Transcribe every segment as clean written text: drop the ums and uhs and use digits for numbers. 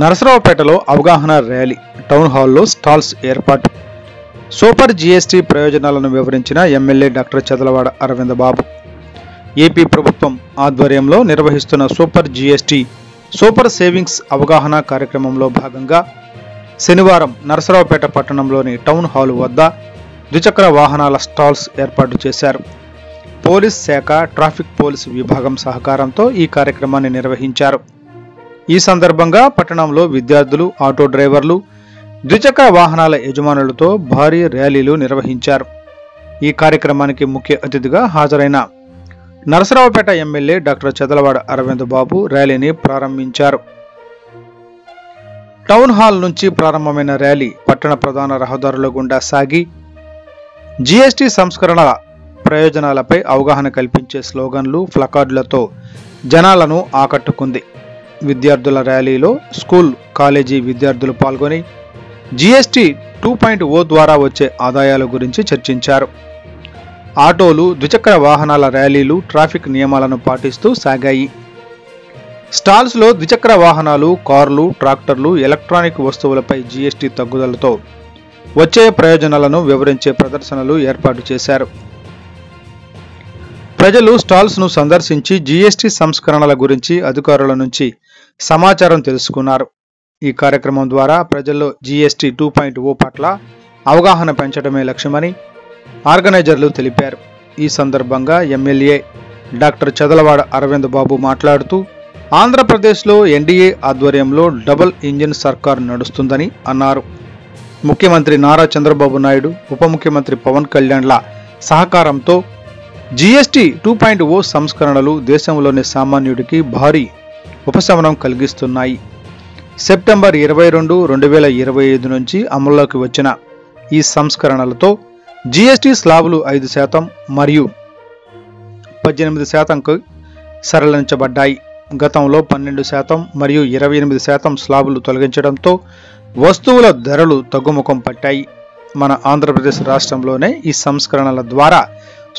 నరసరావుపేటలో అవగాహన rally, town హాల్లో stalls ఏర్పాటు. సూపర్ జీఎస్టీ ప్రయోజనాలను వివరించిన ఎమ్మెల్యే డాక్టర్ చదలవాడ అరవింద్ బాబు. ఏపీ ప్రభుత్వం ఆధ్వర్యంలో నిర్వహిస్తున్న సూపర్ జీఎస్టీ సూపర్ సేవింగ్స్ అవగాహన కార్యక్రమంలో భాగంగా శనివారం నరసరావుపేట పట్టణంలోని టౌన్ హాల్ వద్ద ద్విచక్ర వాహనాల స్టాల్స్ ఏర్పాటు చేశారు. పోలీస్ శాఖ, ట్రాఫిక్ పోలీసు విభాగం సహకారంతో ఈ కార్యక్రమాన్ని నిర్వహించారు. ఈ సందర్భంగా పట్టణంలో విద్యార్థులు, ఆటో డ్రైవర్లు, ద్విచక్ర వాహనాల యజమానులతో భారీ ర్యాలీలు నిర్వహించారు. ఈ కార్యక్రమానికి ముఖ్య అతిథిగా హాజరైన నరసరావుపేట ఎమ్మెల్యే డాక్టర్ చదలవాడ అరవింద్ బాబు ర్యాలీని ప్రారంభించారు. టౌన్ హాల్ నుంచి ప్రారంభమైన ర్యాలీ పట్టణ ప్రధాన రహదారుల గుండా సాగి జీఎస్టీ సంస్కరణల ప్రయోజనాలపై అవగాహన కల్పించే స్లోగన్లు, ప్లకార్డులతో జనాలను ఆకట్టుకుంది. విద్యార్థుల ర్యాలీలో స్కూల్, కాలేజీ విద్యార్థులు పాల్గొని జీఎస్టీ 2.0 ద్వారా వచ్చే ఆదాయాల గురించి చర్చించారు. ఆటోలు, ద్విచక్ర వాహనాల ర్యాలీలు ట్రాఫిక్ నియమాలను పాటిస్తూ సాగాయి. స్టాల్స్లో ద్విచక్ర వాహనాలు, కార్లు, ట్రాక్టర్లు, ఎలక్ట్రానిక్ వస్తువులపై జీఎస్టీ తగ్గుదలతో వచ్చే ప్రయోజనాలను వివరించే ప్రదర్శనలు ఏర్పాటు చేశారు. ప్రజలు స్టాల్స్ను సందర్శించి జీఎస్టీ సంస్కరణల గురించి అధికారుల నుంచి సమాచారం తెలుసుకున్నారు. ఈ కార్యక్రమం ద్వారా ప్రజల్లో జీఎస్టీ 2.0 పట్ల అవగాహన పెంచడమే లక్ష్యమని ఆర్గనైజర్లు తెలిపారు. ఈ సందర్భంగా ఎమ్మెల్యే డాక్టర్ చదలవాడ అరవింద్ బాబు మాట్లాడుతూ, ఆంధ్రప్రదేశ్లో ఎన్డీఏ ఆధ్వర్యంలో డబుల్ ఇంజిన్ సర్కార్ నడుస్తుందని అన్నారు. ముఖ్యమంత్రి నారా చంద్రబాబు నాయుడు, ఉప ముఖ్యమంత్రి పవన్ కళ్యాణ్ల సహకారంతో జీఎస్టీ 2.0 సంస్కరణలు దేశంలోని సామాన్యుడికి భారీ ఉపశమనం కలిగిస్తున్నాయి. సెప్టెంబర్ 22, 2025 నుంచి అమల్లోకి వచ్చిన ఈ సంస్కరణలతో జీఎస్టీ స్లాబులు 5% మరియు 18% సరళించబడ్డాయి. గతంలో 12% మరియు 28% స్లాబులు తొలగించడంతో వస్తువుల ధరలు తగ్గుముఖం పట్టాయి. మన ఆంధ్రప్రదేశ్ రాష్ట్రంలోనే ఈ సంస్కరణల ద్వారా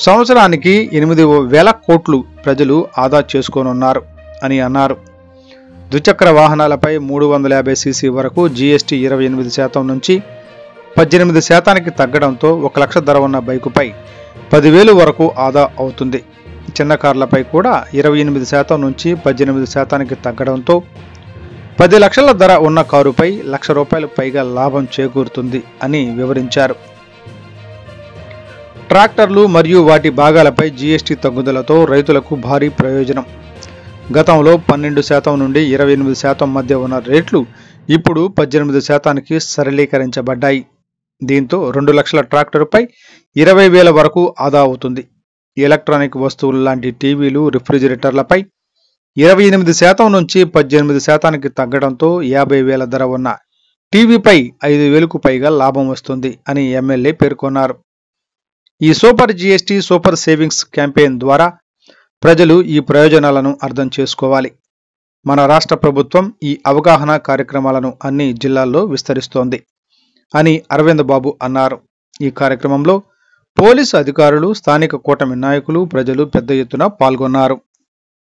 సంవత్సరానికి 8,000 కోట్లు ప్రజలు ఆదా చేసుకోనున్నారు అని అన్నారు. ద్విచక్ర వాహనాలపై 350 cc వరకు జీఎస్టీ 28% నుంచి 18% తగ్గడంతో 1 లక్ష ధర ఉన్న బైకుపై 10,000 వరకు ఆదా అవుతుంది. చిన్న కార్లపై కూడా 28% నుంచి 18% తగ్గడంతో 10 లక్షల ధర ఉన్న కారుపై ₹1,00,000 పైగా లాభం చేకూరుతుంది అని వివరించారు. ట్రాక్టర్లు మరియు వాటి భాగాలపై జీఎస్టీ తగ్గుదలతో రైతులకు భారీ ప్రయోజనం. గతంలో 12% నుండి 28% మధ్య ఉన్న రేట్లు ఇప్పుడు 18%కి సరళీకరించబడ్డాయి. దీంతో 2 లక్షల ట్రాక్టరుపై 20,000 వరకు ఆదా అవుతుంది. ఎలక్ట్రానిక్ వస్తువులు లాంటి టీవీలు, రిఫ్రిజిరేటర్లపై 28% నుంచి 18%కి తగ్గడంతో 50,000 ధర ఉన్న టీవీపై 5,000కు పైగా లాభం వస్తుంది అని ఎమ్మెల్యే పేర్కొన్నారు. ఈ super GST super savings campaign ద్వారా ప్రజలు ఈ ప్రయోజనాలను అర్థం చేసుకోవాలి. మన రాష్ట్ర ప్రభుత్వం ఈ అవగాహన కార్యక్రమాలను అన్ని జిల్లాల్లో విస్తరిస్తోంది అని అరవింద్ బాబు అన్నారు. ఈ కార్యక్రమంలో పోలీసు అధికారులు, స్థానిక కూటమి నాయకులు, ప్రజలు పెద్ద ఎత్తున పాల్గొన్నారు.